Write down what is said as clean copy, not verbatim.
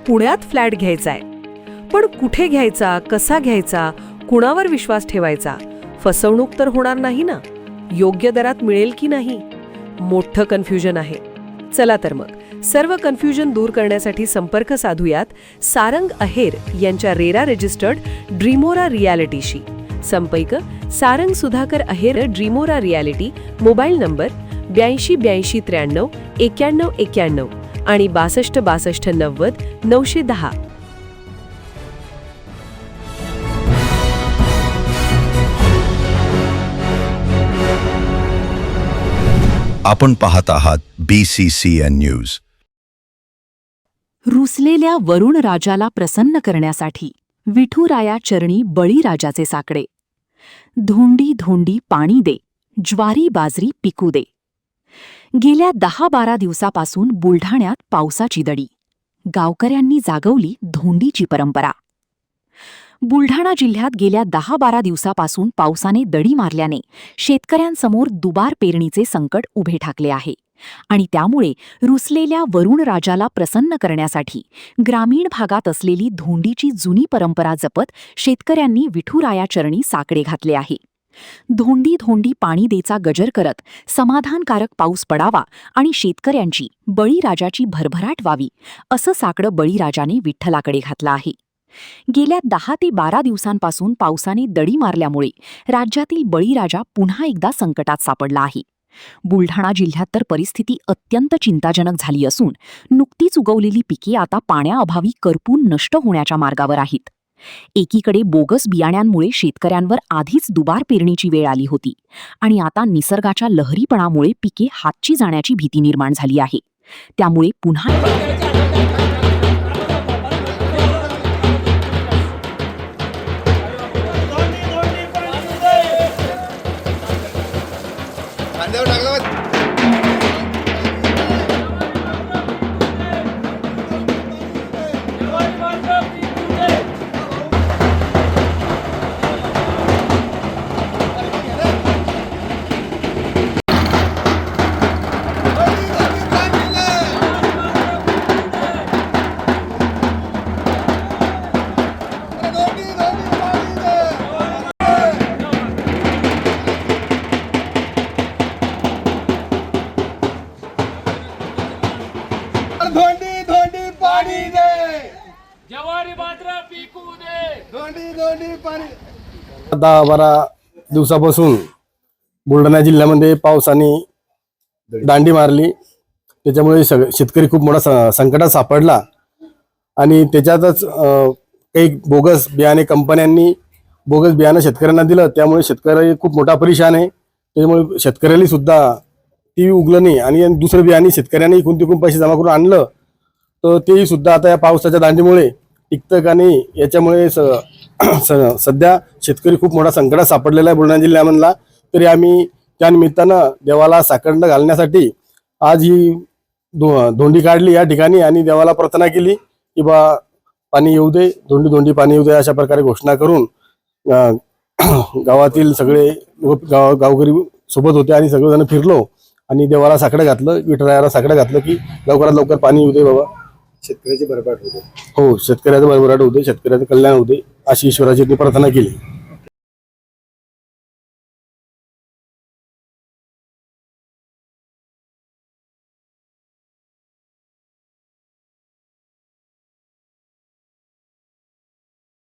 पुण्यात फ्लॅट घ्यायचा आहे. पण कुठे घ्यायचा, कसा घ्यायचा, कुणावर विश्वास ठेवायचा? फसवणूक तर होणार नाही ना? योग्य दरात मिळेल की नाही? मोठं कन्फ्युजन आहे. चला तर मग सर्व कन्फ्युजन दूर करण्यासाठी संपर्क साधूयात सारंग अहेर यांच्या रेरा रजिस्टर्ड ड्रीमोरा रियालिटीशी. संपर्क सारंग सुधाकर अहेर, ड्रीमोरा रियालिटी. मोबाईल नंबर 82 83 91 91 आणि 62 62 90 910. आपण पाहत आहात BCCN न्यूज. रुसलेल्या वरुण राजाला प्रसन्न करण्यासाठी विठुराया चरणी बळीराजाचे साकडे. धोंडी धोंडी पाणी दे, ज्वारी बाजरी पिकू दे. गेल्या 10-12 दिवसापासून बुलढाण्यात पावसाची दडी. गावकऱ्यांनी जागवली धोंडीची परंपरा. बुलढाणा जिल्ह्यात गेल्या 10-12 दिवसापासून पावसाने दडी मारल्याने शेतकऱ्यांसमोर दुबार पेरणीचे संकट उभे ठाकले आहे. आणि त्यामुळे रुसलेल्या वरुण राजाला प्रसन्न करण्यासाठी ग्रामीण भागात असलेली धोंडीची जुनी परंपरा जपत शेतकऱ्यांनी विठुराया चरणी साकडे घातले आहे. धोंडी धोंडी पाणी देचा गजर करत समाधानकारक पाऊस पडावा आणि शेतकऱ्यांची बळीराजाची भरभराट व्हावी असं साकडं बळीराजाने विठ्ठलाकडे घातलं आहे. गेल्या 10 ते 12 दिवसांपासून पावसाने दडी मारल्यामुळे राज्यातील बळीराजा पुन्हा एकदा संकटात सापडला आहे. बुलढाणा जिल्ह्यात तर परिस्थिती अत्यंत चिंताजनक झाली असून नुकतीच उगवलेली पिके आता पाण्याअभावी करपून नष्ट होण्याच्या मार्गावर आहेत. एकीकडे बोगस बियाण्यांमुळे शेतकऱ्यांवर आधीच दुबार पेरणीची वेळ आली होती आणि आता निसर्गाच्या लहरीपणामुळे पिके हातची जाण्याची भीती निर्माण झाली आहे. त्यामुळे पुन्हा धोंडी धोंडी पाणी दे, ज्वारी बाजरा पिकू दे. धोंडी धोंडी पाणी. 10-12 दिवसापासून बुलढाणा जिल्ह्यामध्ये पावसाने दांडी मारली. त्याच्यामुळे शेतकरी खूप मोठा संकटात सापडला आणि त्याच्यातच काही बोगस बियाणे कंपन्यांनी बोगस बियाणं शेतकऱ्यांना दिलं. त्यामुळे शेतकरी खूप मोठा परेशान आहे. त्यामुळे शेतकऱ्याला सुद्धा ती उगलं नाही आणि दुसरं बियाणे शेतकऱ्यांनी इकून तिकून पैसे जमा करून आणलं तर तेही सुद्धा आता या पावसाच्या दांडीमुळे टिकतं का नाही याच्यामुळे सध्या शेतकरी खूप मोठा संकटात सापडलेला आहे बुलढाणा जिल्ह्यामधला. तरी आम्ही त्या निमित्तानं देवाला साकडं घालण्यासाठी आज ही धोंडी काढली या ठिकाणी आणि देवाला प्रार्थना केली की बा पाणी येऊ दे, धोंडी धोंडी पाणी येऊ दे अशा प्रकारे घोषणा करून गावातील सगळे गावकरी सोबत होते आणि सगळेजण फिरलो आणि देवाला साकडं घातलं, विठुरायाला साकडं घातलं की लवकरात लवकर पाणी येऊ दे बाबा, शेतकऱ्याची भरपाट होते. हो शेतकऱ्याचं भरभराट होते, शेतकऱ्याचं कल्याण होते अशी ईश्वराची प्रार्थना केली.